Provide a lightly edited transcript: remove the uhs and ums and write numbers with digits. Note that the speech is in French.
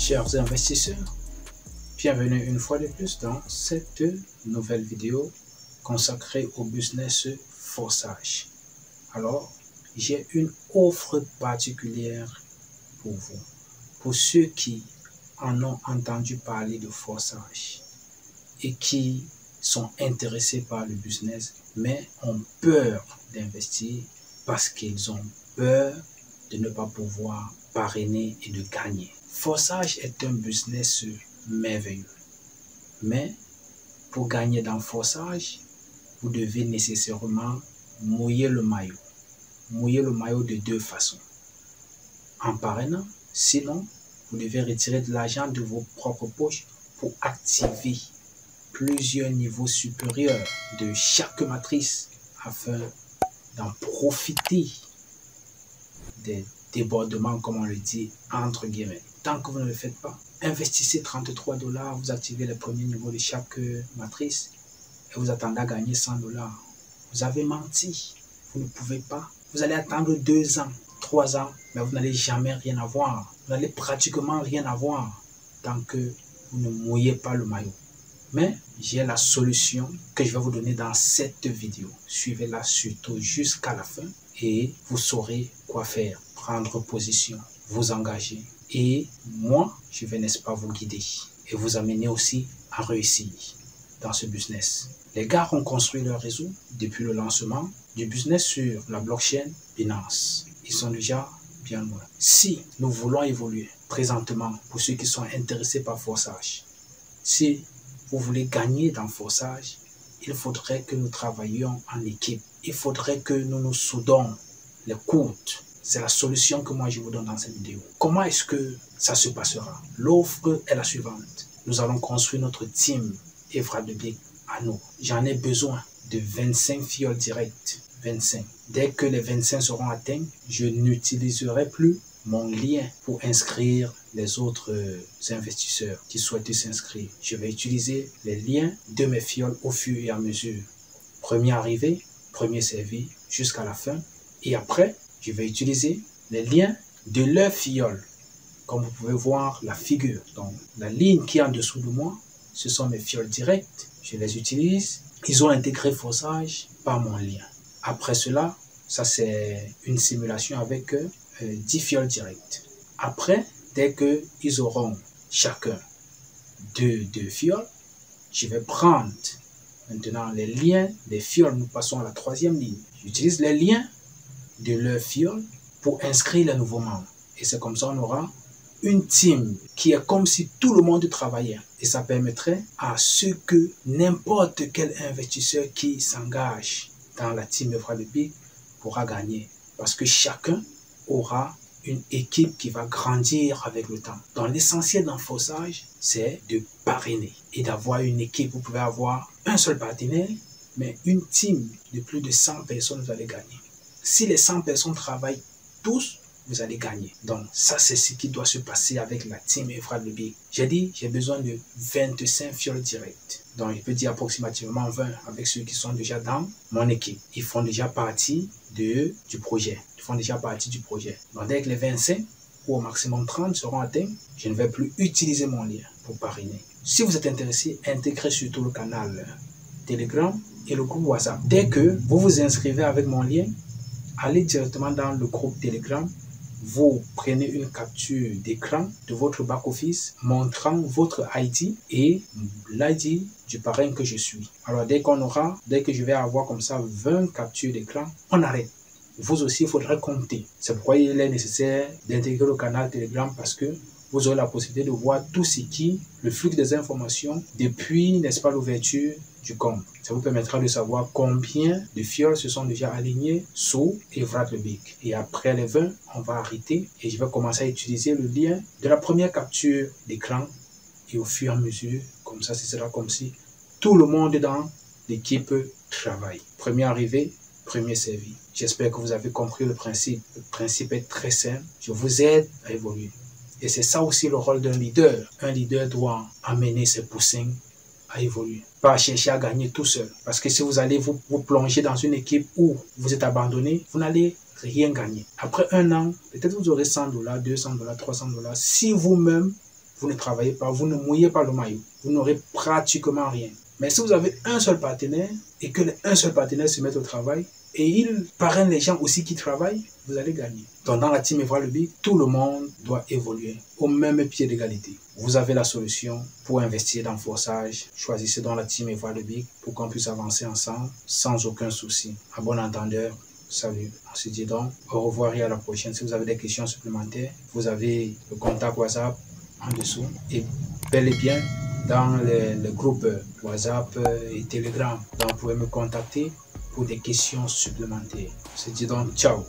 Chers investisseurs, bienvenue une fois de plus dans cette nouvelle vidéo consacrée au business forçage. Alors, j'ai une offre particulière pour vous, pour ceux qui en ont entendu parler de forçage et qui sont intéressés par le business mais ont peur d'investir parce qu'ils ont peur de ne pas pouvoir parrainer et de gagner. Forçage est un business merveilleux, mais pour gagner dans forçage, vous devez nécessairement mouiller le maillot. Mouiller le maillot de deux façons. En parrainant, sinon, vous devez retirer de l'argent de vos propres poches pour activer plusieurs niveaux supérieurs de chaque matrice afin d'en profiter des débordements, comme on le dit, entre guillemets. Tant que vous ne le faites pas, investissez 33 $, vous activez les premiers niveaux de chaque matrice et vous attendez à gagner 100 $. Vous avez menti, vous ne pouvez pas. Vous allez attendre 2 ans, 3 ans, mais vous n'allez jamais rien avoir. Vous n'allez pratiquement rien avoir tant que vous ne mouillez pas le maillot. Mais j'ai la solution que je vais vous donner dans cette vidéo. Suivez-la surtout jusqu'à la fin et vous saurez quoi faire. Prendre position, vous engager. Et moi, je vais, n'est-ce pas, vous guider et vous amener aussi à réussir dans ce business. Les gars ont construit leur réseau depuis le lancement du business sur la blockchain Binance. Ils sont déjà bien loin. Si nous voulons évoluer présentement, pour ceux qui sont intéressés par forçage, si vous voulez gagner dans forçage, il faudrait que nous travaillions en équipe. Il faudrait que nous nous soudons les coudes. C'est la solution que moi je vous donne dans cette vidéo. Comment est-ce que ça se passera? L'offre est la suivante. Nous allons construire notre team Evra de Big à nous. J'en ai besoin de 25 fioles directes. 25. Dès que les 25 seront atteints, je n'utiliserai plus mon lien pour inscrire les autres investisseurs qui souhaitent s'inscrire. Je vais utiliser les liens de mes fioles au fur et à mesure. Premier arrivé, premier servi jusqu'à la fin. Et après, je vais utiliser les liens de leurs fioles. Comme vous pouvez voir la figure. Donc, la ligne qui est en dessous de moi, ce sont mes fioles directes. Je les utilise. Ils ont intégré forçage par mon lien. Après cela, ça c'est une simulation avec 10 fioles directes. Après, dès qu'ils auront chacun deux fioles, je vais prendre maintenant les liens des fioles. Nous passons à la troisième ligne. J'utilise les liens de leurs fioles pour inscrire les nouveaux membres. Et c'est comme ça on aura une team qui est comme si tout le monde travaillait. Et ça permettrait à ce que n'importe quel investisseur qui s'engage dans la team Evra de Big pourra gagner. Parce que chacun aura une équipe qui va grandir avec le temps. Donc l'essentiel dans le forçage, c'est de parrainer et d'avoir une équipe. Vous pouvez avoir un seul partenaire, mais une team de plus de 100 personnes, vous allez gagner. Si les 100 personnes travaillent tous, vous allez gagner. Donc ça, c'est ce qui doit se passer avec la team Evra de Big. J'ai dit, j'ai besoin de 25 fioles directes. Donc je peux dire approximativement 20 avec ceux qui sont déjà dans mon équipe. Ils font déjà partie du projet. Donc dès que les 25 ou au maximum 30 seront atteints, je ne vais plus utiliser mon lien pour parrainer. Si vous êtes intéressé, intégrez surtout le canal Telegram et le groupe WhatsApp. Dès que vous vous inscrivez avec mon lien, allez directement dans le groupe Telegram. Vous prenez une capture d'écran de votre back-office montrant votre ID et l'ID du parrain que je suis. Alors dès que je vais avoir comme ça 20 captures d'écran, on arrête. Vous aussi, il faudra compter. C'est pourquoi il est nécessaire d'intégrer le canal Telegram parce que vous aurez la possibilité de voir tout ce qui, le flux des informations depuis, n'est-ce pas, l'ouverture du compte. Ça vous permettra de savoir combien de fioles se sont déjà alignées sous Evra de Big. Et après les 20, on va arrêter et je vais commencer à utiliser le lien de la première capture d'écran. Et au fur et à mesure, comme ça, ce sera comme si tout le monde dans l'équipe travaille. Premier arrivé, premier servi. J'espère que vous avez compris le principe. Le principe est très simple. Je vous aide à évoluer. Et c'est ça aussi le rôle d'un leader. Un leader doit amener ses poussins à évoluer. Pas chercher à gagner tout seul. Parce que si vous allez vous plonger dans une équipe où vous êtes abandonné, vous n'allez rien gagner. Après un an, peut-être vous aurez 100 $, 200 $, 300 $. Si vous-même, vous ne travaillez pas, vous ne mouillez pas le maillot. Vous n'aurez pratiquement rien. Mais si vous avez un seul partenaire et que un seul partenaire se met au travail et il parraine les gens aussi qui travaillent, vous allez gagner. Donc dans la team Evra le Big, tout le monde doit évoluer au même pied d'égalité. Vous avez la solution pour investir dans Forçage. Choisissez dans la team Evra le Big pour qu'on puisse avancer ensemble sans aucun souci. À bon entendeur, salut. On se dit donc au revoir et à la prochaine. Si vous avez des questions supplémentaires, vous avez le contact WhatsApp en dessous et bel et bien dans le groupe WhatsApp et Telegram. Donc vous pouvez me contacter pour des questions supplémentaires. On se dit donc ciao.